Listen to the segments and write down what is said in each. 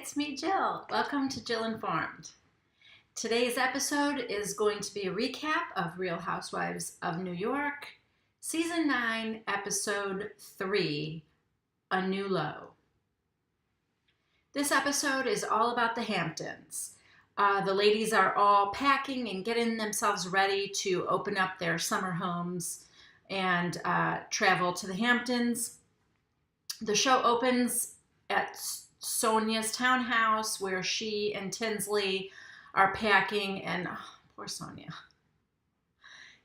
it's me, Jill. Welcome to Jill Informed. Today's episode is going to be a recap of Real Housewives of New York, Season 9, Episode 3, A New Low. This episode is all about the Hamptons. The ladies are all packing and getting themselves ready to open up their summer homes and travel to the Hamptons. The show opens at Sonia's townhouse where she and Tinsley are packing, and poor Sonia.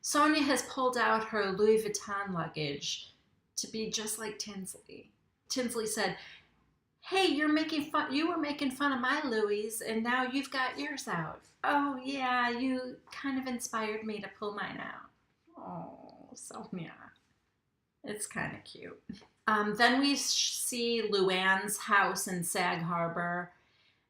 Sonia has pulled out her Louis Vuitton luggage to be just like Tinsley. Tinsley said, "Hey, you were making fun of my Louis, and now you've got yours out. Oh yeah, you kind of inspired me to pull mine out." Oh, Sonia. It's kind of cute. Then we see Luann's house in Sag Harbor,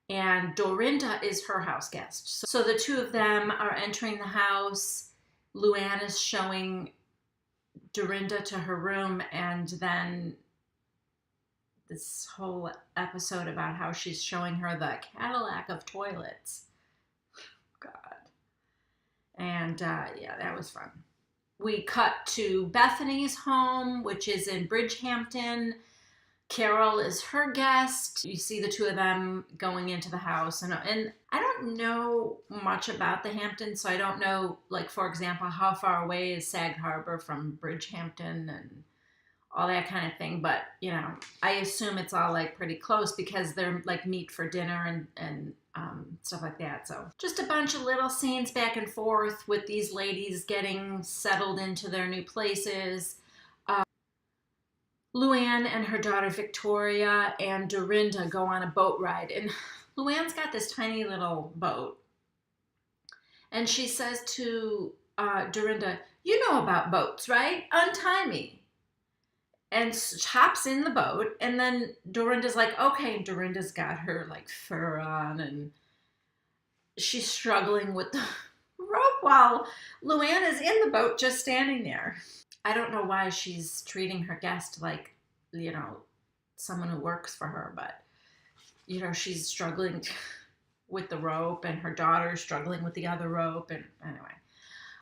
and Dorinda is her house guest. So the two of them are entering the house. Luann is showing Dorinda to her room, and then this whole episode about how she's showing her the Cadillac of toilets. God. And yeah, that was fun. We cut to Bethany's home, which is in Bridgehampton. Carol is her guest. You see the two of them going into the house. And I don't know much about the Hamptons, so I don't know, like, for example, how far away is Sag Harbor from Bridgehampton and all that kind of thing. But, you know, I assume it's all, like, pretty close because they're, like, meet for dinner and stuff like that. So just a bunch of little scenes back and forth with these ladies getting settled into their new places. Luann and her daughter Victoria and Dorinda go on a boat ride. And Luann's got this tiny little boat. And she says to Dorinda, "You know about boats, right? Untie me." And hops in the boat. And then Dorinda's like, okay. Dorinda's got her, like, fur on. And she's struggling with the rope while Luann is in the boat just standing there. I don't know why she's treating her guest like, you know, someone who works for her. But, you know, she's struggling with the rope. And her daughter's struggling with the other rope. And anyway.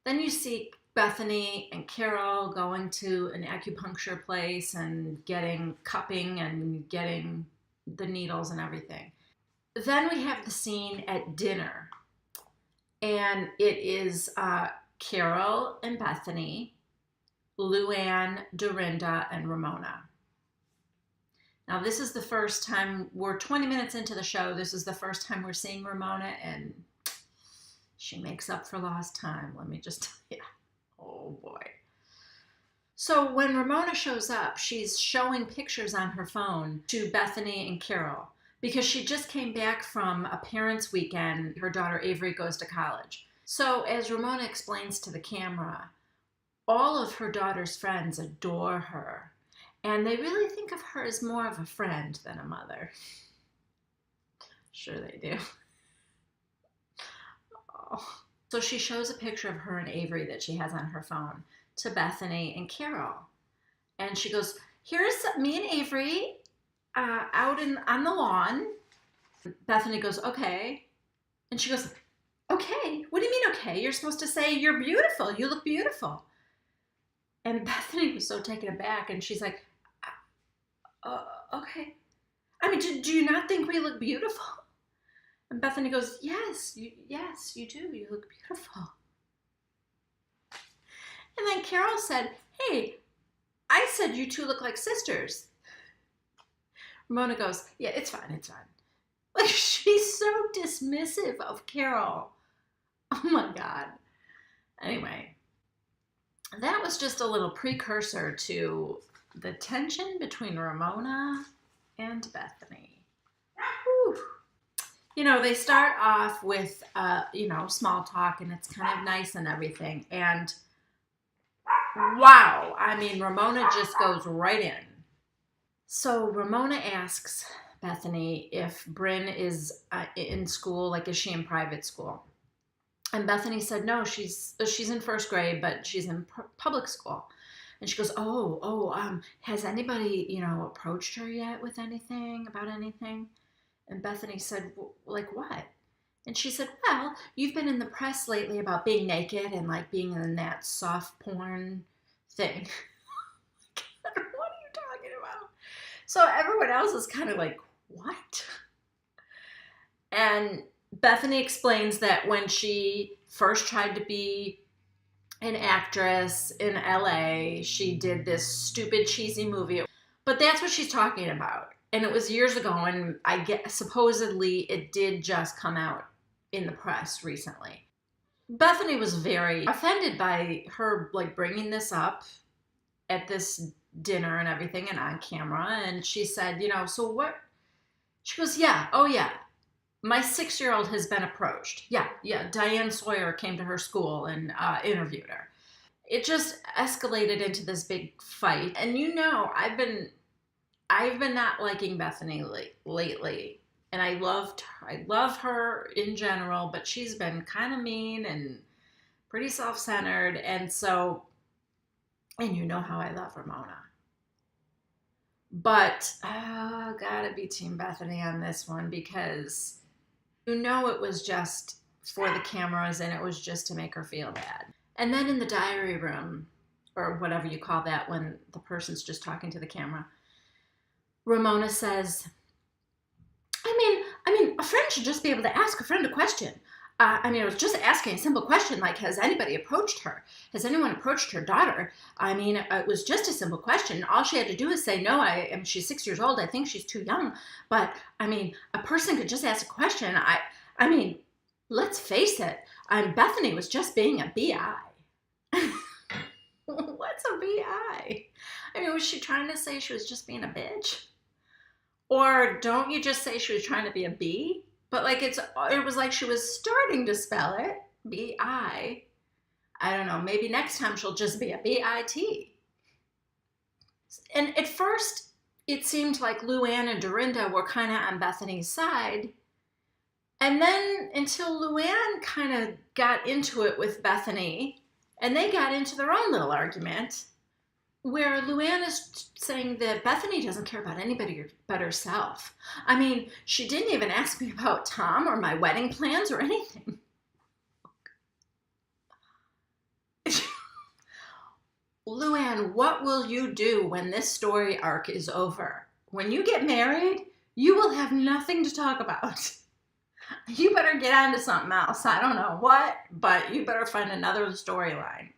Then you see Bethany and Carol going to an acupuncture place and getting cupping and getting the needles and everything. Then we have the scene at dinner. And it is Carol and Bethany, Luann, Dorinda, and Ramona. Now, this is the first time, we're 20 minutes into the show. This is the first time we're seeing Ramona, and she makes up for lost time. Let me just tell you. Oh, boy. So when Ramona shows up, she's showing pictures on her phone to Bethany and Carol because she just came back from a parents' weekend. Her daughter Avery goes to college. So as Ramona explains to the camera, all of her daughter's friends adore her, and they really think of her as more of a friend than a mother. Sure they do. Oh. So she shows a picture of her and Avery that she has on her phone to Bethany and Carol. And she goes, "Here's me and Avery out on the lawn." Bethany goes, "Okay." And she goes, "Okay? What do you mean, okay? You're supposed to say you're beautiful. You look beautiful." And Bethany was so taken aback, and she's like, "Okay. I mean, do you not think we look beautiful?" And Bethany goes, yes, you do. You look beautiful." And then Carol said, "Hey, I said you two look like sisters." Ramona goes, "Yeah, it's fine. Like, she's so dismissive of Carol. Oh, my God. Anyway, that was just a little precursor to the tension between Ramona and Bethany. Whew. You know, they start off with, you know, small talk, and it's kind of nice and everything. And wow, I mean, Ramona just goes right in. So Ramona asks Bethany if Bryn is in school, like, is she in private school? And Bethany said, no, she's in first grade, but she's in public school. And she goes, has anybody, approached her yet with anything, about anything? And Bethany said, like what? And she said, well, you've been in the press lately about being naked and like being in that soft porn thing. What are you talking about? So everyone else is kind of like, what? And Bethany explains that when she first tried to be an actress in LA, she did this stupid, cheesy movie. But that's what she's talking about. And it was years ago, and I guess supposedly it did just come out in the press recently. Bethany was very offended by her like bringing this up at this dinner and everything and on camera. And she said, so what? She goes, yeah, oh yeah. My 6-year-old has been approached. Yeah. Diane Sawyer came to her school and interviewed her. It just escalated into this big fight. And I've been not liking Bethany lately. And I love her in general, but she's been kind of mean and pretty self-centered. And you know how I love Ramona. But gotta be Team Bethany on this one, because it was just for the cameras and it was just to make her feel bad. And then in the diary room, or whatever you call that when the person's just talking to the camera, Ramona says, I mean, a friend should just be able to ask a friend a question. I was just asking a simple question like, has anybody approached her? Has anyone approached her daughter? I mean, it was just a simple question. All she had to do is say, no, she's 6 years old. I think she's too young. But, a person could just ask a question. I mean, let's face it. Bethany was just being a BI. What's a BI? Was she trying to say she was just being a bitch? Or don't you just say she was trying to be a B? But it was like she was starting to spell it, B-I. I don't know, maybe next time she'll just be a B-I-T. And at first, it seemed like Luann and Dorinda were kind of on Bethany's side. And then until Luann kind of got into it with Bethany, and they got into their own little argument, where Luann is saying that Bethany doesn't care about anybody but herself. She didn't even ask me about Tom or my wedding plans or anything. Luann, what will you do when this story arc is over? When you get married, you will have nothing to talk about. You better get on to something else. I don't know what, but you better find another storyline.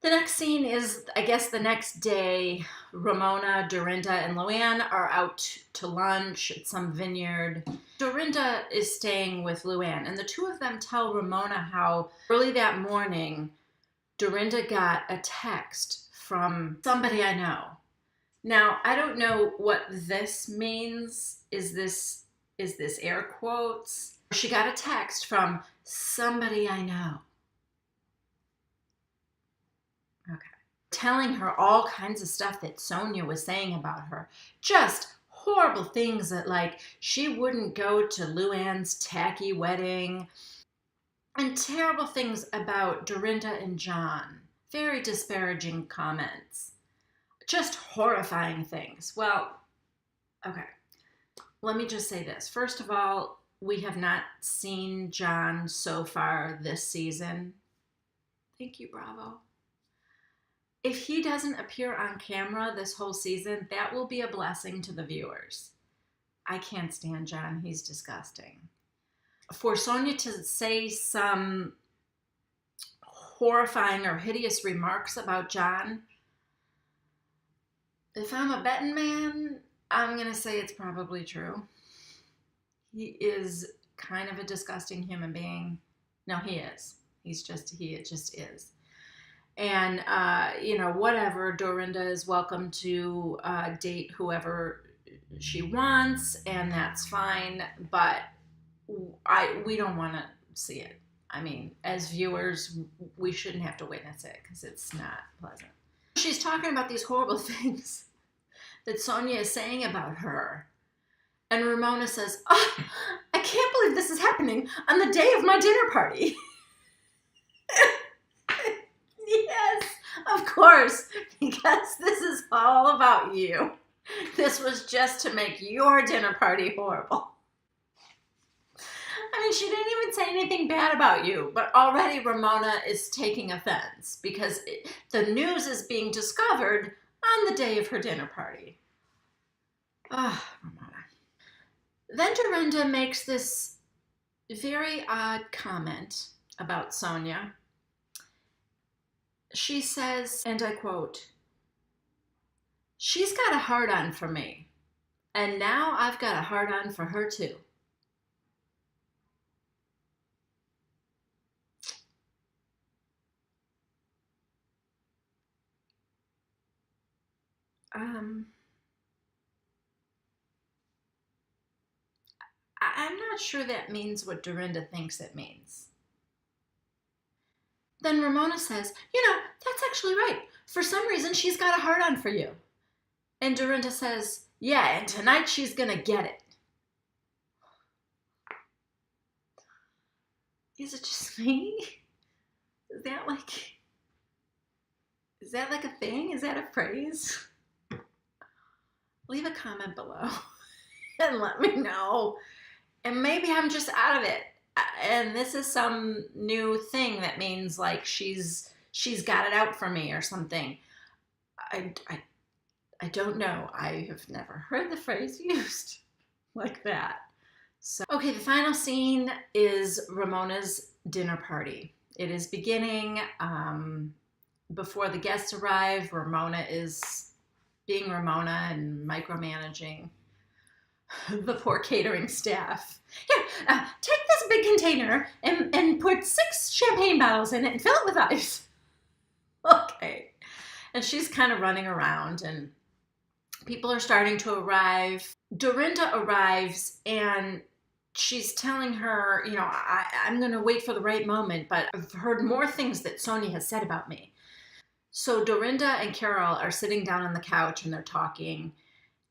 The next scene is, I guess, the next day. Ramona, Dorinda, and Luann are out to lunch at some vineyard. Dorinda is staying with Luann, and the two of them tell Ramona how early that morning, Dorinda got a text from somebody I know. Now, I don't know what this means. Is this air quotes? She got a text from somebody I know. Okay. Telling her all kinds of stuff that Sonia was saying about her. Just horrible things that, like, she wouldn't go to Luann's tacky wedding. And terrible things about Dorinda and John. Very disparaging comments. Just horrifying things. Well, okay. Let me just say this. First of all, we have not seen John so far this season. Thank you, Bravo. If he doesn't appear on camera this whole season, that will be a blessing to the viewers. I can't stand John. He's disgusting. For Sonia to say some horrifying or hideous remarks about John, if I'm a betting man, I'm going to say it's probably true. He is kind of a disgusting human being. No, he is. He just is. And, whatever, Dorinda is welcome to date whoever she wants, and that's fine, but we don't want to see it. As viewers, we shouldn't have to witness it because it's not pleasant. She's talking about these horrible things that Sonia is saying about her. And Ramona says, "Oh, I can't believe this is happening on the day of my dinner party." Yes, of course, because this is all about you. This was just to make your dinner party horrible. say anything bad about you. But already Ramona is taking offense because the news is being discovered on the day of her dinner party. Ah, Ramona. Then Dorinda makes this very odd comment about Sonia. She says, and I quote, "She's got a hard-on for me, and now I've got a hard-on for her too." I'm not sure that means what Dorinda thinks it means. Then Ramona says, that's actually right. For some reason, she's got a hard-on for you. And Dorinda says, yeah, and tonight she's gonna get it. Is it just me? Is that like a thing? Is that a phrase? Leave a comment below and let me know. And maybe I'm just out of it. And this is some new thing that means like she's got it out for me or something. I don't know. I have never heard the phrase used like that. So, okay, the final scene is Ramona's dinner party. It is beginning. Before the guests arrive, Ramona is being Ramona and micromanaging the poor catering staff. Here, take this big container and put 6 champagne bottles in it and fill it with ice. Okay. And she's kind of running around and people are starting to arrive. Dorinda arrives and she's telling her, I'm going to wait for the right moment, but I've heard more things that Sonia has said about me. So Dorinda and Carol are sitting down on the couch and they're talking.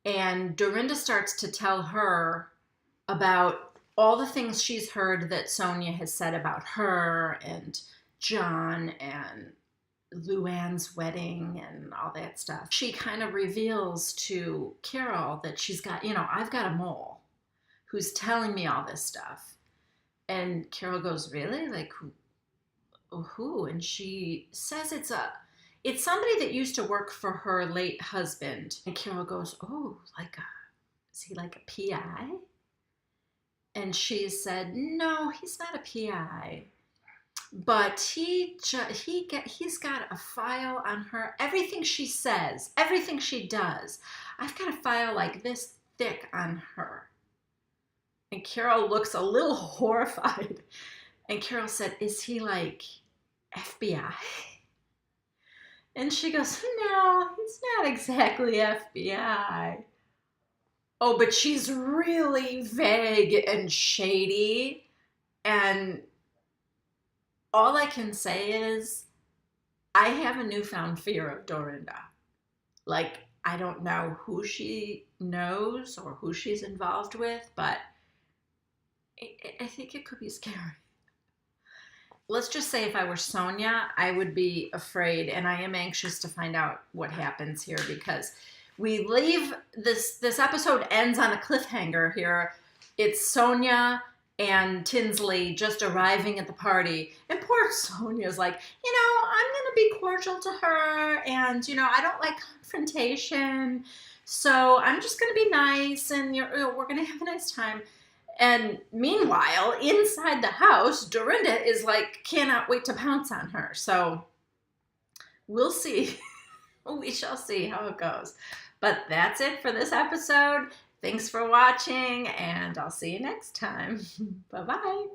And Dorinda starts to tell her about all the things she's heard that Sonia has said about her and John and Luann's wedding and all that stuff. She kind of reveals to Carol that she's got, I've got a mole who's telling me all this stuff. And Carol goes, really? Like, who? And she says it's somebody that used to work for her late husband. And Carol goes, oh, is he like a PI? And she said, no, he's not a PI. But he's got a file on her. Everything she says, everything she does. I've got a file like this thick on her. And Carol looks a little horrified. And Carol said, is he like FBI? And she goes, no, he's not exactly FBI. Oh, but she's really vague and shady. And all I can say is I have a newfound fear of Dorinda. Like, I don't know who she knows or who she's involved with, but I think it could be scary. Let's just say if I were Sonia, I would be afraid, and I am anxious to find out what happens here because we leave this episode ends on a cliffhanger here. It's Sonia and Tinsley just arriving at the party, and poor Sonia's like, I'm gonna be cordial to her, and I don't like confrontation, so I'm just gonna be nice, and we're gonna have a nice time. And meanwhile, inside the house, Dorinda is like, cannot wait to pounce on her. So we'll see. We shall see how it goes. But that's it for this episode. Thanks for watching, and I'll see you next time. Bye-bye.